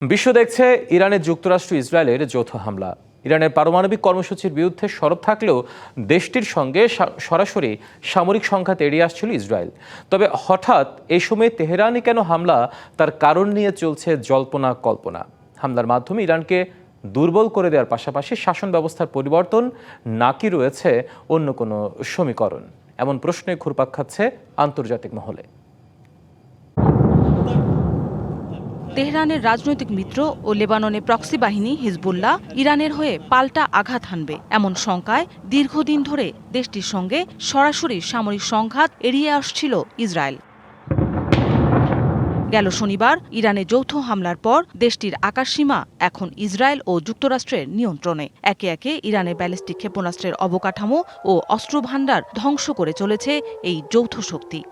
বিশ্ব দেখছে ইরানে যুক্তরাষ্ট্র ইসরায়েলের যৌথ হামলা। ইরানের পারমাণবিক কর্মসূচির বিরুদ্ধে সরব থাকলেও দেশটির সঙ্গে সরাসরি সামরিক সংঘাত এড়িয়ে আসছিল ইসরায়েল। তবে হঠাৎ এই সময়ে তেহরানে কেন হামলা, তার কারণ নিয়ে চলছে জল্পনা কল্পনা। হামলার মাধ্যমে ইরানকে দুর্বল করে দেওয়ার পাশাপাশি শাসন ব্যবস্থার পরিবর্তন নাকি রয়েছে অন্য কোনো সমীকরণ, এমন প্রশ্নে ঘুরপাক খাচ্ছে আন্তর্জাতিক মহলে। তেহরানের রাজনৈতিক মিত্র ও লেবাননের প্রক্সি বাহিনী হিজবুল্লাহ ইরানের হয়ে পাল্টা আঘাত হানবে এমন শঙ্কায় দীর্ঘদিন ধরে দেশটির সঙ্গে সরাসরি সামরিক সংঘাত এড়িয়ে আসছিল ইসরায়েল। গেল শনিবার ইরানে যৌথ হামলার পর দেশটির আকাশসীমা এখন ইসরায়েল ও যুক্তরাষ্ট্রের নিয়ন্ত্রণে। একে একে ইরানের ব্যালিস্টিক ক্ষেপণাস্ত্রের অবকাঠামো ও অস্ত্রভান্ডার ধ্বংস করে চলেছে এই যৌথ শক্তি।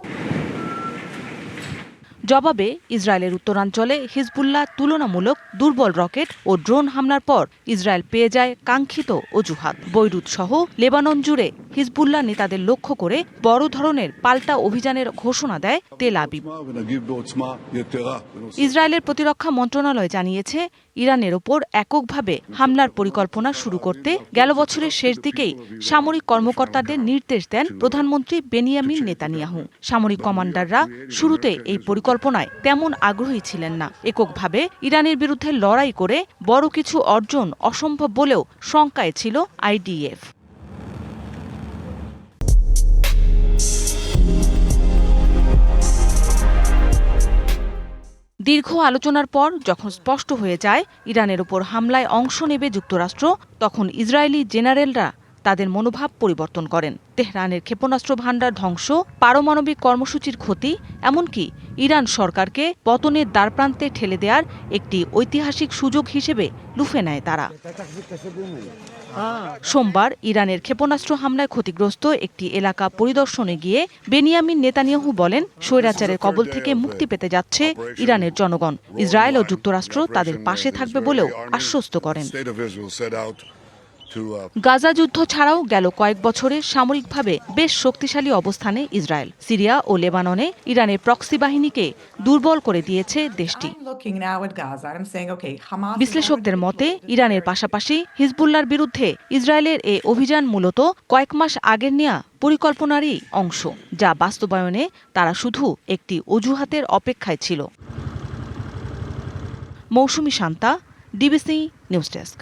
জবাবে ইসরায়েলের উত্তরাঞ্চলে হিজবুল্লাহ তুলনামূলক দুর্বল রকেট ও ড্রোন হামলার পর ইসরায়েল পেয়ে যায় কাঙ্ক্ষিত অজুহাত। বৈরুত সহ লেবানন জুড়ে হিজবুল্লাহ নেতাদের লক্ষ্য করে বড় ধরনের পাল্টা অভিযানের ঘোষণা দেয় তেল আবিব। ইসরায়েলের প্রতিরক্ষা মন্ত্রণালয় জানিয়েছে, ইরানের ওপর এককভাবে হামলার পরিকল্পনা শুরু করতে গেল বছরের শেষ দিকেই সামরিক কর্মকর্তাদের নির্দেশ দেন প্রধানমন্ত্রী বেনিয়ামিন নেতানিয়াহু। সামরিক কমান্ডাররা শুরুতে এই পরিকল্পনায় তেমন আগ্রহী ছিলেন না। এককভাবে ইরানের বিরুদ্ধে লড়াই করে বড় কিছু অর্জন অসম্ভব বলেও শঙ্কায় ছিল আইডিএফ। দীর্ঘ আলোচনার পর যখন স্পষ্ট হয়ে যায় ইরানের ওপর হামলায় অংশ নেবে যুক্তরাষ্ট্র, তখন ইসরায়েলি জেনারেলরা তাদের মনোভাব পরিবর্তন করেন। তেহরানের ক্ষেপণাস্ত্র ভান্ডার ধ্বংস, পারমাণবিক কর্মসূচির ক্ষতি, এমনকি ইরান সরকারকে পতনের দ্বারপ্রান্তে ঠেলে দেওয়ার একটি ঐতিহাসিক সুযোগ হিসেবে লুফে নেয় তারা। সোমবার ইরানের ক্ষেপণাস্ত্র হামলায় ক্ষতিগ্রস্ত একটি এলাকা পরিদর্শনে গিয়ে বেনিয়ামিন নেতানিয়াহু বলেন, স্বৈরাচারের কবল থেকে মুক্তি পেতে যাচ্ছে ইরানের জনগণ। ইসরায়েল ও যুক্তরাষ্ট্র তাদের পাশে থাকবে বলেও আশ্বস্ত করেন। গাজা যুদ্ধ ছাড়াও গেল কয়েক বছরে সামরিকভাবে বেশ শক্তিশালী অবস্থানে ইসরায়েল। সিরিয়া ও লেবাননে ইরানের প্রক্সি বাহিনীকে দুর্বল করে দিয়েছে দেশটি। বিশ্লেষকদের মতে ইরানের পাশাপাশি হিজবুল্লাহর বিরুদ্ধে ইসরায়েলের এই অভিযান মূলত কয়েক মাস আগের নেয়া পরিকল্পনারই অংশ, যা বাস্তবায়নে তারা শুধু একটি অজুহাতের অপেক্ষায় ছিল। মৌসুমী শান্তা, ডিবিসি নিউজ ডেস্ক।